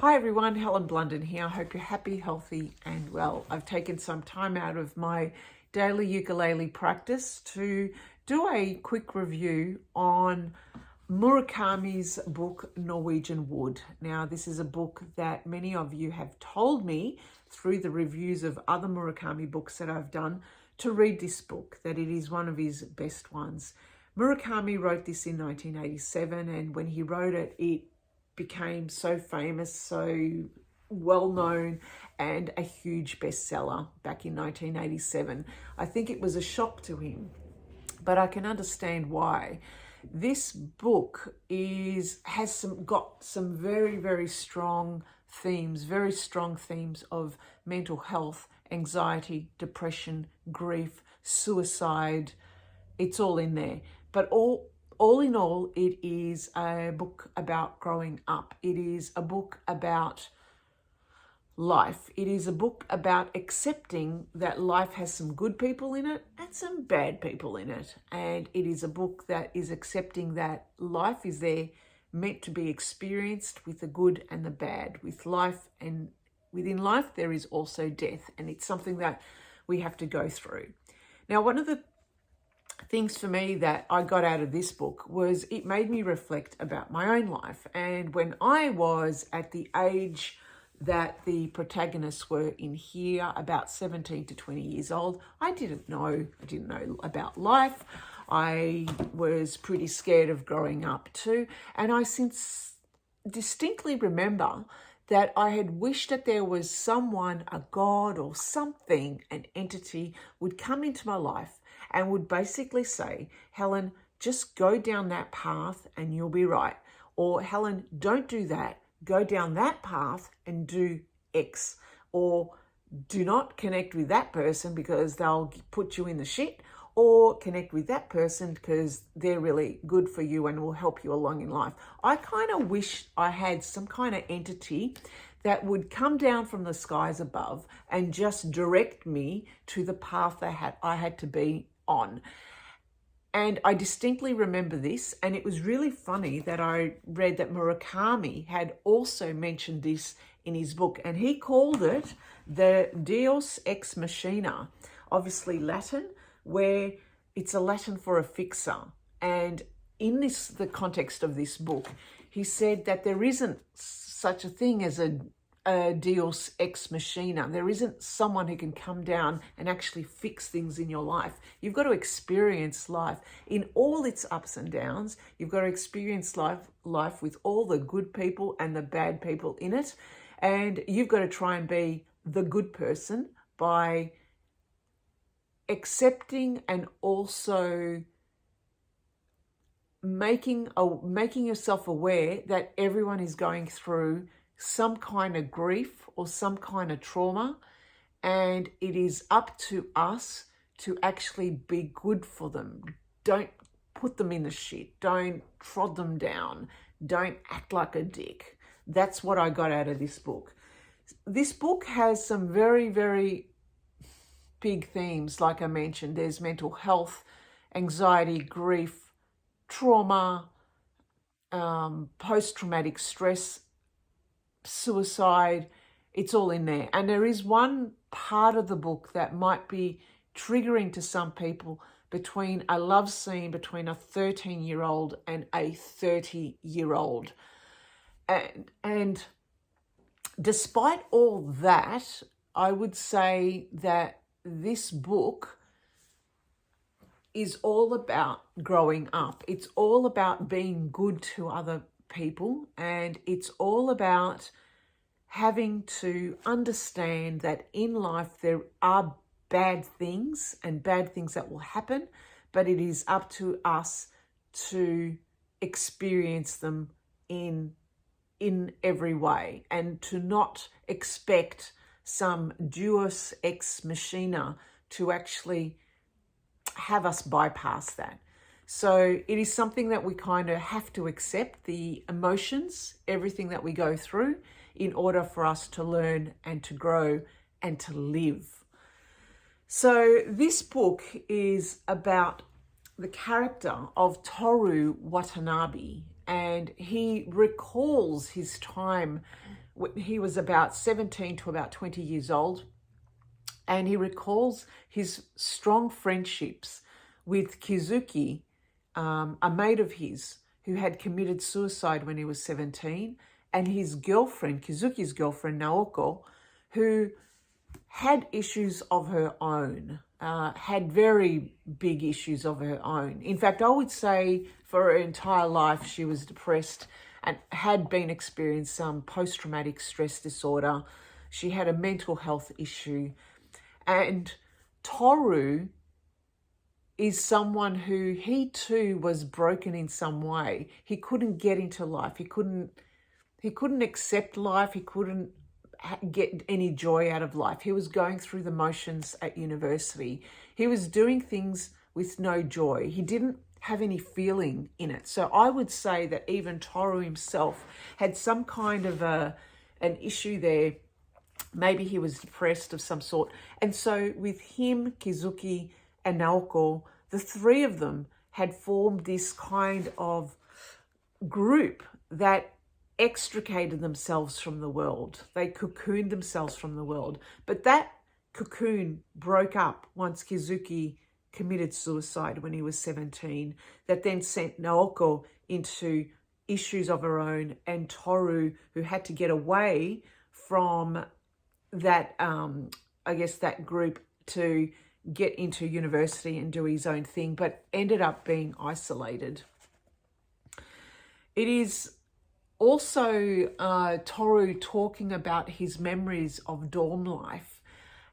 Hi everyone, Helen Blunden here. I hope you're happy, healthy and well. I've taken some time out of my daily ukulele practice to do a quick review on Murakami's book, Norwegian Wood. Now, this is a book that many of you have told me through the reviews of other Murakami books that I've done to read this book, that it is one of his best ones. Murakami wrote this in 1987, and when he wrote it, it became so famous, so well known, and a huge bestseller back in 1987. I think it was a shock to him, but I can understand why. This book has got some very, very strong themes of mental health, anxiety, depression, grief, suicide. It's all in there. But all in all, it is a book about growing up. It is a book about life. It is a book about accepting that life has some good people in it and some bad people in it. And it is a book that is accepting that life is there, meant to be experienced with the good and the bad. With life, and within life, there is also death. And it's something that we have to go through. Now, one of the things for me that I got out of this book was it made me reflect about my own life. And when I was at the age that the protagonists were in here, about 17 to 20 years old, I didn't know about life. I was pretty scared of growing up too. And I since distinctly remember that I had wished that there was someone, a God or something, an entity would come into my life and would basically say, Helen, just go down that path and you'll be right. Or Helen, don't do that. Go down that path and do X. Or do not connect with that person because they'll put you in the shit. Or connect with that person because they're really good for you and will help you along in life. I kind of wish I had some kind of entity that would come down from the skies above and just direct me to the path I had to be on. And I distinctly remember this, and it was really funny that I read that Murakami had also mentioned this in his book, and he called it the Deus ex machina, obviously Latin, where it's a Latin for a fixer. And in the context of this book, he said that there isn't such a thing as a Deus ex machina. There isn't someone who can come down and actually fix things in your life. You've got to experience life in all its ups and downs. You've got to experience life with all the good people and the bad people in it. And you've got to try and be the good person by accepting and also making yourself aware that everyone is going through some kind of grief or some kind of trauma, and it is up to us to actually be good for them. Don't put them in the shit. Don't trod them down. Don't act like a dick. That's what I got out of this book. This book has some very, very big themes. Like I mentioned, there's mental health, anxiety, grief, trauma, post-traumatic stress, suicide. It's all in there. And there is one part of the book that might be triggering to some people, between a love scene between a 13-year-old and a 30-year-old. And despite all that, I would say that this book is all about growing up. It's all about being good to other people, and it's all about having to understand that in life there are bad things and bad things that will happen, but it is up to us to experience them in every way, and to not expect some deus ex machina to actually have us bypass that. So it is something that we kind of have to accept, the emotions, everything that we go through, in order for us to learn and to grow and to live. So this book is about the character of Toru Watanabe, and he recalls his time when he was about 17 to about 20 years old, and he recalls his strong friendships with Kizuki, a mate of his who had committed suicide when he was 17, and his girlfriend, Kizuki's girlfriend, Naoko, who had issues of her own, had very big issues of her own. In fact, I would say for her entire life, she was depressed and had been experiencing some post-traumatic stress disorder. She had a mental health issue. And Toru is someone who, he too was broken in some way. He couldn't get into life. He couldn't accept life. He couldn't get any joy out of life. He was going through the motions at university. He was doing things with no joy. He didn't have any feeling in it. So I would say that even Toru himself had some kind of an issue there. Maybe he was depressed of some sort. And so with him, Kizuki, and Naoko, the three of them had formed this kind of group that extricated themselves from the world. They cocooned themselves from the world. But that cocoon broke up once Kizuki committed suicide when he was 17. That then sent Naoko into issues of her own, and Toru, who had to get away from that, that group to get into university and do his own thing, but ended up being isolated. It is also Toru talking about his memories of dorm life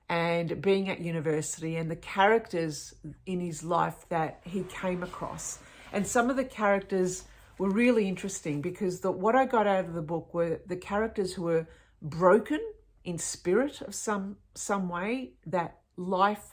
and being at university and the characters in his life that he came across. And some of the characters were really interesting because what I got out of the book were the characters who were broken in spirit of some way, that life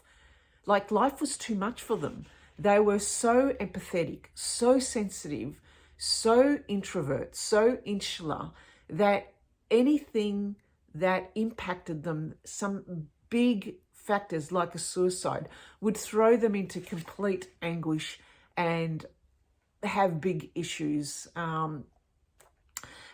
was too much for them. They were so empathetic, so sensitive, so introvert, so insular, that anything that impacted them, some big factors like a suicide, would throw them into complete anguish and have big issues.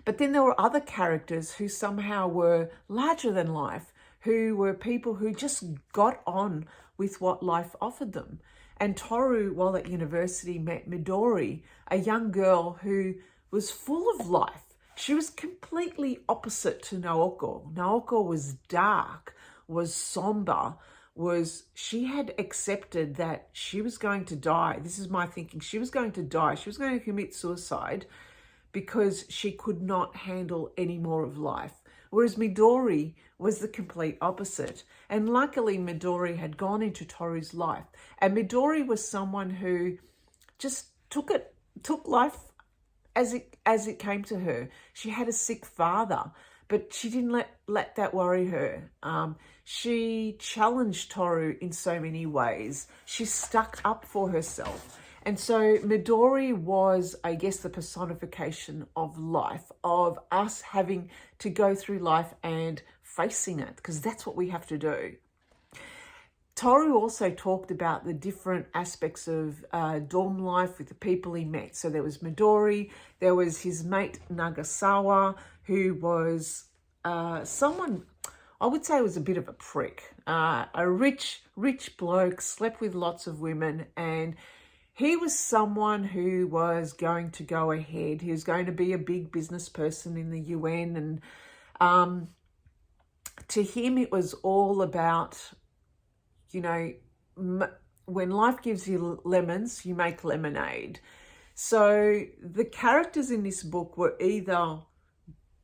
But then there were other characters who somehow were larger than life, who were people who just got on with what life offered them. And Toru, while at university, met Midori, a young girl who was full of life. She was completely opposite to Naoko. Naoko was dark, was somber, she had accepted that she was going to die. This is my thinking. She was going to die. She was going to commit suicide because she could not handle any more of life. Whereas Midori was the complete opposite. And luckily, Midori had gone into Toru's life. And Midori was someone who just took life as it came to her. She had a sick father, but she didn't let that worry her. She challenged Toru in so many ways. She stuck up for herself. And so Midori was, I guess, the personification of life, of us having to go through life and facing it, because that's what we have to do. Toru also talked about the different aspects of dorm life with the people he met. So there was Midori, there was his mate Nagasawa, who was someone, I would say, was a bit of a prick. A rich bloke, slept with lots of women, and he was someone who was going to go ahead. He was going to be a big business person in the UN. And to him, it was all about, when life gives you lemons, you make lemonade. So the characters in this book were either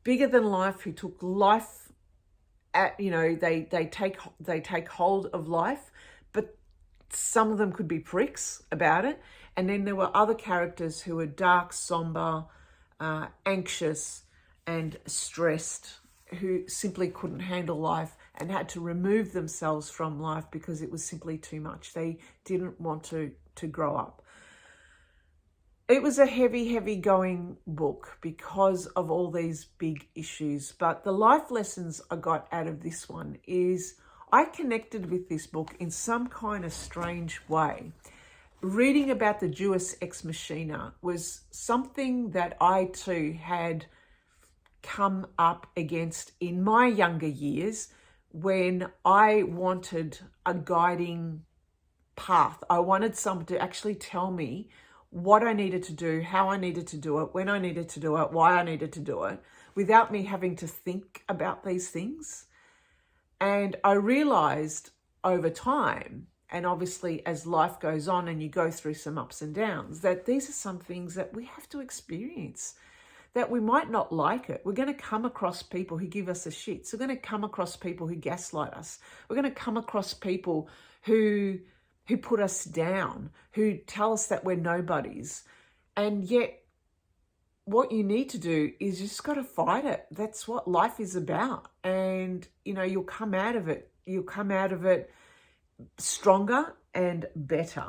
bigger than life, who took life at, they take hold of life, but some of them could be pricks about it. And then there were other characters who were dark, somber, anxious and stressed, who simply couldn't handle life and had to remove themselves from life because it was simply too much. They didn't want to grow up. It was a heavy going book because of all these big issues. But the life lessons I got out of this one is I connected with this book in some kind of strange way. reading about the Deus Ex Machina was something that I too had come up against in my younger years when I wanted a guiding path. I wanted someone to actually tell me what I needed to do, how I needed to do it, when I needed to do it, why I needed to do it, without me having to think about these things. And I realized over time, and obviously as life goes on and you go through some ups and downs, that these are some things that we have to experience, that we might not like it. We're going to come across people who give us the shits. We're going to come across people who gaslight us. We're going to come across people who put us down, who tell us that we're nobodies. And yet what you need to do is you just got to fight it. That's what life is about. And, you know, you'll come out of it. You'll come out of it stronger and better.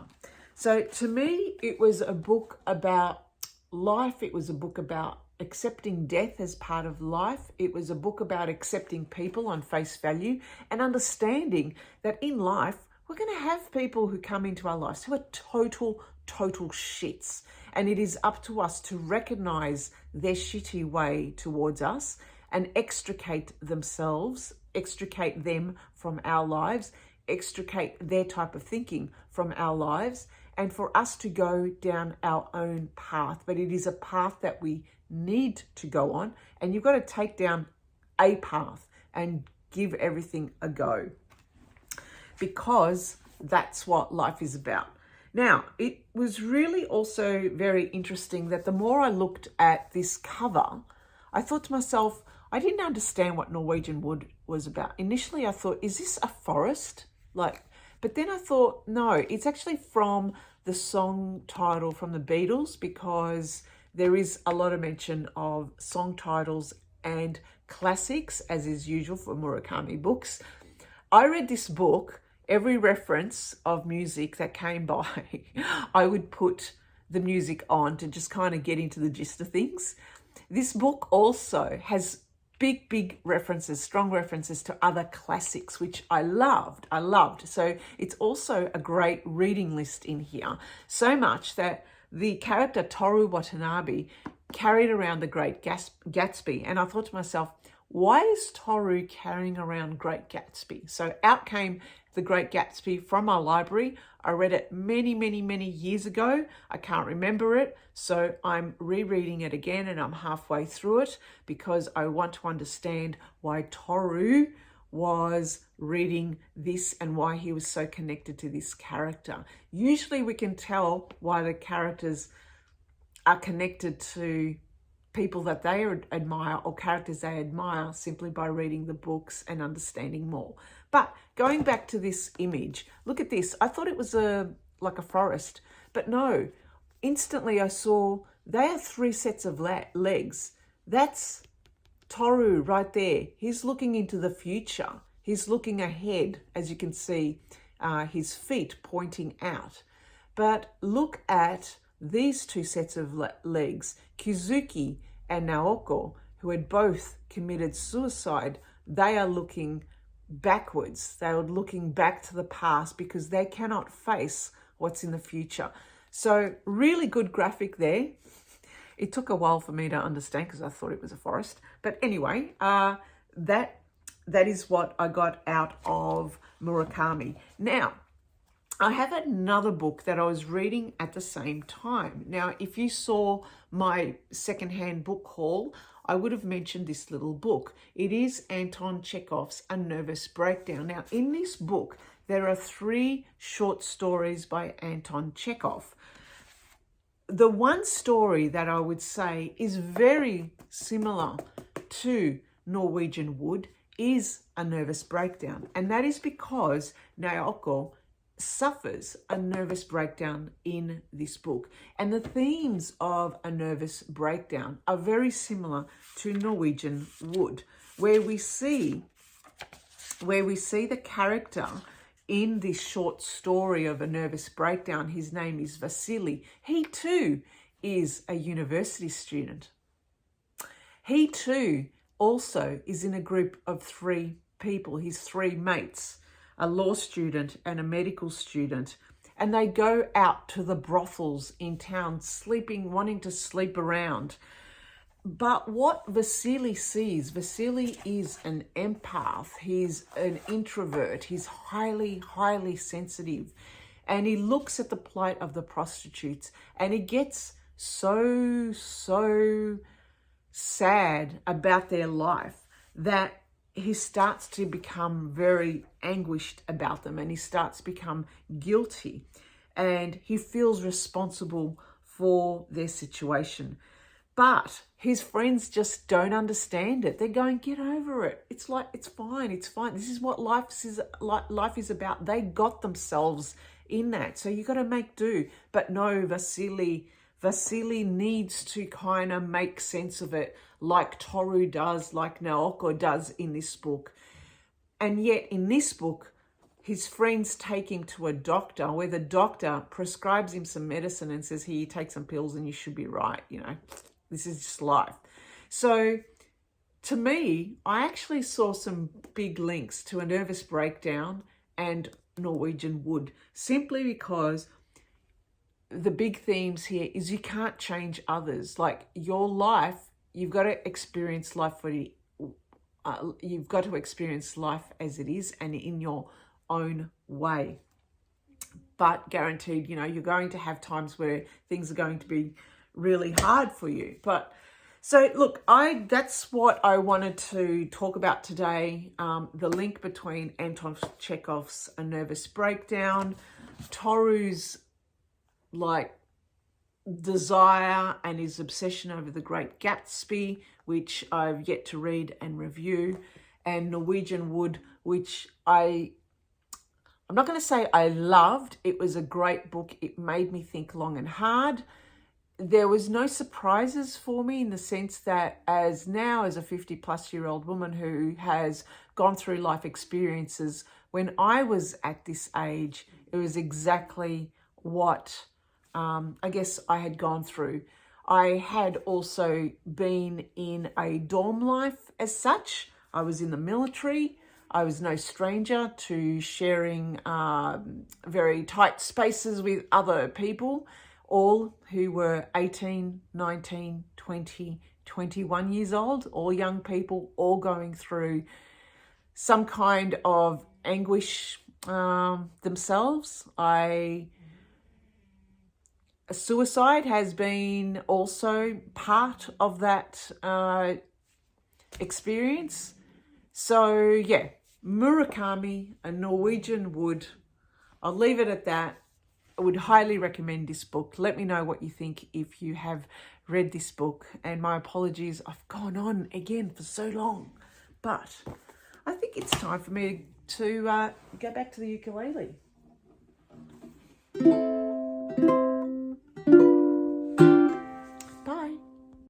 So to me, it was a book about life. It was a book about accepting death as part of life. It was a book about accepting people on face value and understanding that in life, we're going to have people who come into our lives who are total shits. And it is up to us to recognize their shitty way towards us and extricate them from our lives, extricate their type of thinking from our lives, and for us to go down our own path. But it is a path that we need to go on, and you've got to take down a path and give everything a go, because that's what life is about. Now, it was really also very interesting that the more I looked at this cover, I thought to myself, I didn't understand what Norwegian Wood was about. Initially, I thought, is this a forest? But then I thought, no, it's actually from the song title from the Beatles, because there is a lot of mention of song titles and classics, as is usual for Murakami books. I read this book. Every reference of music that came by, I would put the music on to just kind of get into the gist of things. This book also has big references, strong references to other classics, which I loved. So it's also a great reading list in here. So much that the character Toru Watanabe carried around The Great Gatsby. And I thought to myself, why is Toru carrying around Great Gatsby? So out came The Great Gatsby from our library. I read it many years ago. I can't remember it. So I'm rereading it again, and I'm halfway through it because I want to understand why Toru was reading this and why he was so connected to this character. Usually we can tell why the characters are connected to people that they admire or characters they admire simply by reading the books and understanding more. But going back to this image, look at this. I thought it was like a forest, but no. Instantly I saw they are 3 sets of legs. That's Toru right there. He's looking into the future. He's looking ahead, as you can see, his feet pointing out. But look at these 2 sets of legs. Kizuki and Naoko, who had both committed suicide, they are looking backwards. They are looking back to the past because they cannot face what's in the future. So really good graphic there. It took a while for me to understand because I thought it was a forest. But anyway, that is what I got out of Murakami. Now, I have another book that I was reading at the same time. Now, if you saw my secondhand book haul, I would have mentioned this little book. It is Anton Chekhov's A Nervous Breakdown. Now, in this book, there are 3 short stories by Anton Chekhov. The one story that I would say is very similar to Norwegian Wood is A Nervous Breakdown. And that is because Naoko suffers a nervous breakdown in this book. And the themes of A Nervous Breakdown are very similar to Norwegian Wood, where we see the character in this short story of A Nervous Breakdown. His name is Vasily. He too is a university student. He too also is in a group of 3 people, his 3 mates, a law student and a medical student. and they go out to the brothels in town, wanting to sleep around. But what Vasily sees, Vasily is an empath. He's an introvert. He's highly, highly sensitive. And he looks at the plight of the prostitutes and he gets so sad about their life that he starts to become very anguished about them, and he starts to become guilty, and he feels responsible for their situation. But his friends just don't understand it. They're going, get over it. It's like, it's fine. This is what life is about. They got themselves in that. So you got to make do. But no, Vasily needs to kind of make sense of it, like Toru does, like Naoko does in this book. And yet in this book, his friends take him to a doctor, where the doctor prescribes him some medicine and says, here, you take some pills and you should be right. You know, this is just life. So to me, I actually saw some big links to a nervous breakdown and Norwegian Wood, simply because the big themes here is you can't change others. Like your life, you've got to experience life you've got to experience life as it is and in your own way. But guaranteed, you're going to have times where things are going to be really hard for you. But so look, that's what I wanted to talk about today. The link between Anton Chekhov's A Nervous Breakdown, Toru's desire and his obsession over The Great Gatsby, which I've yet to read and review, and Norwegian Wood, which I'm not going to say I loved. It was a great book. It made me think long and hard. There was no surprises for me, in the sense that as a 50-plus-year-old woman who has gone through life experiences, when I was at this age, it was exactly what I guess I had gone through. I had also been in a dorm life as such. I was in the military. I was no stranger to sharing very tight spaces with other people, all who were 18, 19, 20, 21 years old, all young people, all going through some kind of anguish themselves. Suicide has been also part of that experience. So yeah, Murakami, A Norwegian Wood. I'll leave it at that. I would highly recommend this book. Let me know what you think if you have read this book. And my apologies, I've gone on again for so long. But I think it's time for me to go back to the ukulele.